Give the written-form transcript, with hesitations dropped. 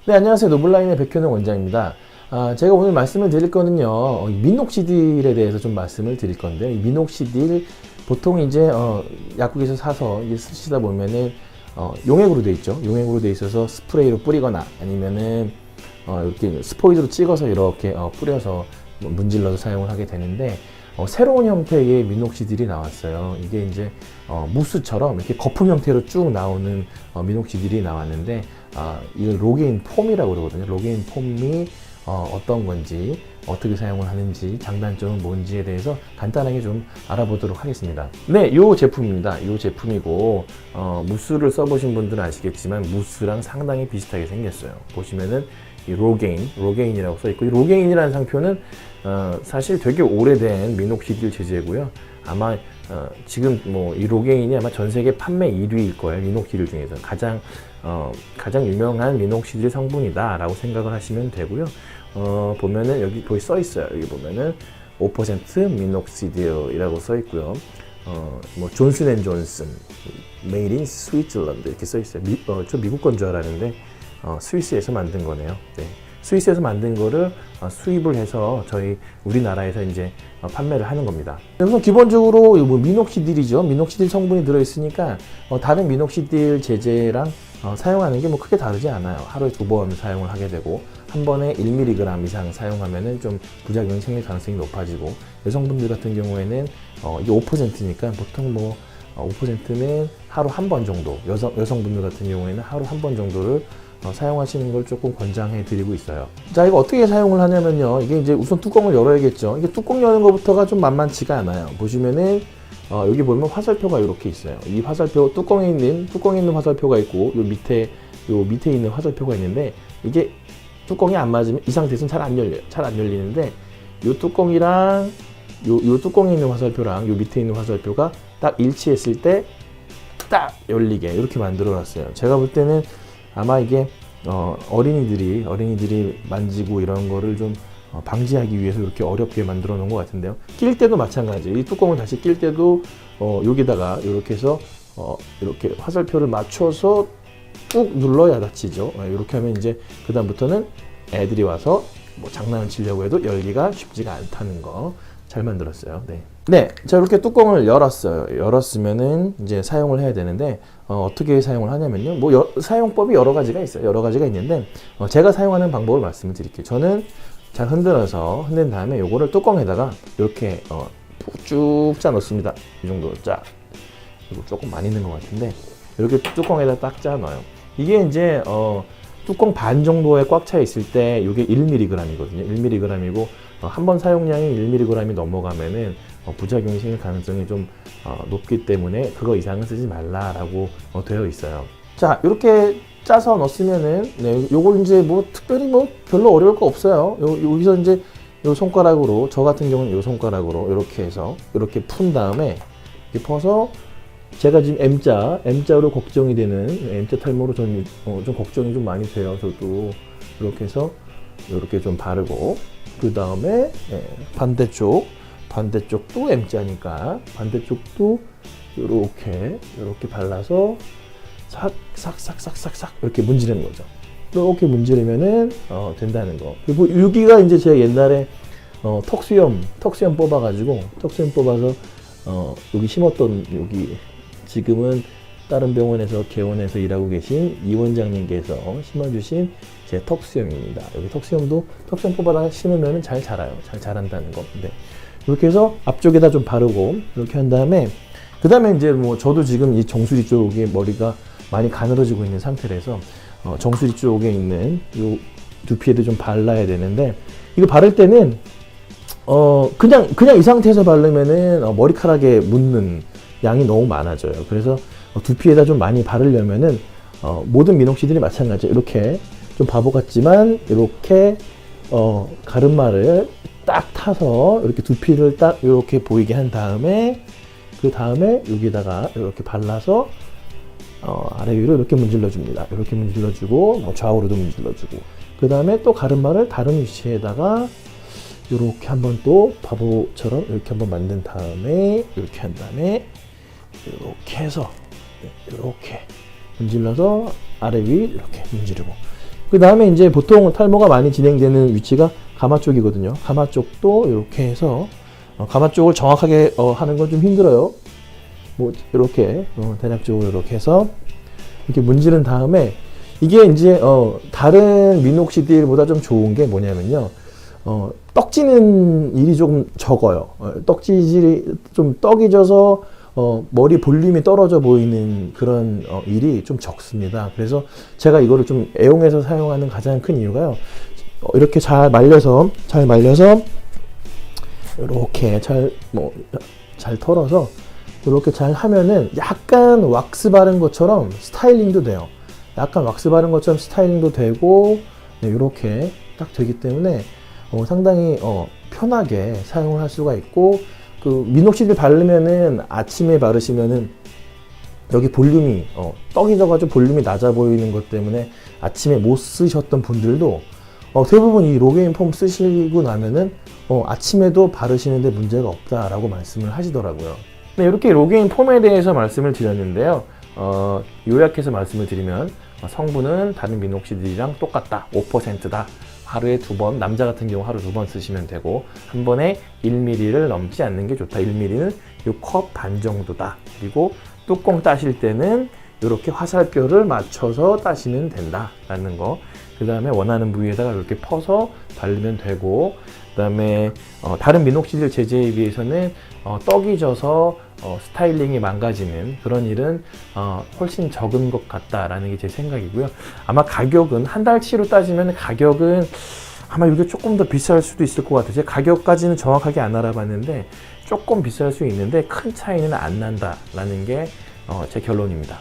네, 안녕하세요. 노블라인의 백현웅 원장입니다. 제가 오늘 말씀을 드릴 거는요, 미녹시딜에 대해서 좀 말씀을 드릴 건데요. 이 미녹시딜 보통 이제 약국에서 사서 이제 쓰시다 보면은 용액으로 돼 있죠. 용액으로 돼 있어서 스프레이로 뿌리거나 아니면은 이렇게 스포이드로 찍어서 이렇게 뿌려서 문질러서 사용을 하게 되는데, 새로운 형태의 미녹시딜이 나왔어요. 이게 이제 무스처럼 이렇게 거품 형태로 쭉 나오는 미녹시딜이 나왔는데, 이걸 로게인 폼이라고 그러거든요. 로게인 폼이 어떤 건지, 어떻게 사용을 하는지, 장단점은 뭔지에 대해서 간단하게 좀 알아보도록 하겠습니다. 네, 이 제품입니다. 이 제품이고, 무스를 써보신 분들은 아시겠지만 무스랑 상당히 비슷하게 생겼어요. 보시면은 이 로게인이라고 써있고, 이 로게인이라는 상표는 사실 되게 오래된 미녹시딜 제제고요. 아마 지금 뭐 이 로게인이 아마 전 세계 판매 1위일 거예요. 미녹시딜 중에서 가장 유명한 미녹시딜 성분이다라고 생각을 하시면 되고요. 보면은 여기 거기 써 있어요. 여기 보면은 5% 미녹시딜이라고 써 있고요. 뭐 존슨앤존슨, Made in Switzerland 이렇게 써 있어요. 저 미국 건 줄 알았는데 스위스에서 만든 거네요. 네. 스위스에서 만든 거를 수입을 해서 우리나라에서 이제 판매를 하는 겁니다. 우선 기본적으로 뭐 미녹시딜이죠. 미녹시딜 성분이 들어있으니까 다른 미녹시딜 제제랑 사용하는 게 뭐 크게 다르지 않아요. 하루에 2번 사용을 하게 되고, 한 번에 1mg 이상 사용하면은 좀 부작용이 생길 가능성이 높아지고, 여성분들 같은 경우에는 이게 5%니까 보통 뭐 5%는 하루 한 번 정도, 여성분들 같은 경우에는 하루 한 번 정도를 사용하시는 걸 조금 권장해 드리고 있어요. 자, 이거 어떻게 사용을 하냐면요. 이게 이제 우선 뚜껑을 열어야겠죠. 이게 뚜껑 여는 것부터가 좀 만만치가 않아요. 보시면은 여기 보면 화살표가 이렇게 있어요. 이 화살표, 뚜껑에 있는 화살표가 있고, 요 밑에 있는 화살표가 있는데, 이게 뚜껑이 안 맞으면 이 상태에서는 잘 안 열려요. 잘 안 열리는데, 요 뚜껑이랑 요 뚜껑에 있는 화살표랑 요 밑에 있는 화살표가 딱 일치했을 때 딱 열리게 이렇게 만들어 놨어요. 제가 볼 때는 아마 이게 어린이들이 만지고 이런 거를 좀 방지하기 위해서 이렇게 어렵게 만들어 놓은 것 같은데요. 낄 때도 마찬가지. 이 뚜껑을 다시 낄 때도 여기다가 이렇게 해서 이렇게 화살표를 맞춰서 꾹 눌러야 닫히죠. 이렇게 하면 이제 그 다음부터는 애들이 와서 뭐 장난을 치려고 해도 열기가 쉽지가 않다는 거 잘 만들었어요. 네. 자, 이렇게 뚜껑을 열었어요. 열었으면은 이제 사용을 해야 되는데, 어떻게 사용을 하냐면요. 뭐, 사용법이 여러 가지가 있어요. 여러 가지가 있는데, 제가 사용하는 방법을 말씀을 드릴게요. 저는 잘 흔든 다음에 요거를 뚜껑에다가 이렇게, 쭉 짜 넣습니다. 이 정도 짜. 이거 조금 많이 넣은 것 같은데, 이렇게 뚜껑에다 딱 짜 넣어요. 이게 이제, 뚜껑 반 정도에 꽉 차 있을 때 이게 1mg이거든요. 1mg이고 한 번 사용량이 1mg이 넘어가면은 부작용이 생길 가능성이 좀 높기 때문에 그거 이상은 쓰지 말라라고 되어 있어요. 자, 이렇게 짜서 넣었으면은 요걸 이제 뭐 특별히 뭐 별로 어려울 거 없어요. 여기서 이제 요 손가락으로, 저 같은 경우는 요 손가락으로 이렇게 해서 이렇게 푼 다음에 이렇게 퍼서, 제가 지금 M자로 걱정이 되는, M자 탈모로 좀 걱정이 좀 많이 돼요. 저도 이렇게 해서 이렇게 좀 바르고, 그 다음에 반대쪽도 M자니까 반대쪽도 이렇게 발라서 싹싹싹싹싹 이렇게 문지르는 거죠. 이렇게 문지르면은 된다는 거. 그리고 여기가 이제 제가 옛날에 턱수염 뽑아서 여기 심었던, 여기 지금은 다른 병원에서 개원해서 일하고 계신 이 원장님께서 심어주신 제 턱수염입니다. 여기 턱수염 뽑아다가 심으면 잘 자라요. 잘 자란다는 거. 네. 이렇게 해서 앞쪽에다 좀 바르고 이렇게 한 다음에, 그 다음에 이제 뭐 저도 지금 이 정수리 쪽에 머리가 많이 가늘어지고 있는 상태라서 정수리 쪽에 있는 요 두피에도 좀 발라야 되는데, 이거 바를 때는 그냥 이 상태에서 바르면은 머리카락에 묻는 양이 너무 많아져요. 그래서 두피에다 좀 많이 바르려면은 모든 미녹시딜이 마찬가지예요. 이렇게 좀 바보 같지만 이렇게 가르마를 딱 타서 이렇게 두피를 딱 이렇게 보이게 한 다음에, 그 다음에 여기다가 이렇게 발라서 아래 위로 이렇게 문질러 줍니다. 이렇게 문질러 주고, 뭐 좌우로도 문질러 주고, 그 다음에 또 가르마를 다른 위치에다가 이렇게 한번 또 바보처럼 이렇게 한번 만든 다음에 이렇게 한 다음에 이렇게 해서 이렇게 문질러서 아래 위 이렇게 문지르고, 그 다음에 이제 보통 탈모가 많이 진행되는 위치가 가마 쪽이거든요. 가마 쪽도 이렇게 해서 가마 쪽을 정확하게 하는 건 좀 힘들어요. 뭐 이렇게 대략적으로 이렇게 해서 이렇게 문지른 다음에 이게 이제 다른 미녹시딜보다 좀 좋은 게 뭐냐면요. 떡지는 일이 조금 적어요. 떡지질이 좀 떡이 져서 머리 볼륨이 떨어져 보이는 그런 일이 좀 적습니다. 그래서 제가 이거를 좀 애용해서 사용하는 가장 큰 이유가요. 이렇게 잘 말려서 이렇게 잘 털어서 이렇게 잘 하면은 약간 왁스 바른 것처럼 스타일링도 돼요. 약간 왁스 바른 것처럼 스타일링도 되고, 네, 이렇게 딱 되기 때문에 상당히 편하게 사용을 할 수가 있고, 그 미녹시딜 바르면은 아침에 바르시면은 여기 볼륨이 떡이 져가지고 볼륨이 낮아 보이는 것 때문에 아침에 못 쓰셨던 분들도 대부분 이 로게인 폼 쓰시고 나면은 아침에도 바르시는데 문제가 없다라고 말씀을 하시더라고요. 네, 이렇게 로게인 폼에 대해서 말씀을 드렸는데요. 요약해서 말씀을 드리면 성분은 다른 미녹시딜이랑 똑같다. 5%다. 하루에 2번, 남자 같은 경우 하루 2번 쓰시면 되고, 한 번에 1ml를 넘지 않는 게 좋다. 1ml는 이 컵 반 정도다. 그리고 뚜껑 따실 때는 이렇게 화살표를 맞춰서 따시면 된다라는 거. 그 다음에 원하는 부위에다가 이렇게 퍼서 바르면 되고, 그 다음에 다른 미녹시딜 제제에 비해서는 떡이 져서 스타일링이 망가지는 그런 일은 훨씬 적은 것 같다라는 게 제 생각이고요. 아마 가격은 한 달치로 따지면 가격은 아마 이게 조금 더 비쌀 수도 있을 것 같아요. 제가 가격까지는 정확하게 안 알아봤는데 조금 비쌀 수 있는데 큰 차이는 안 난다라는 게 제 결론입니다.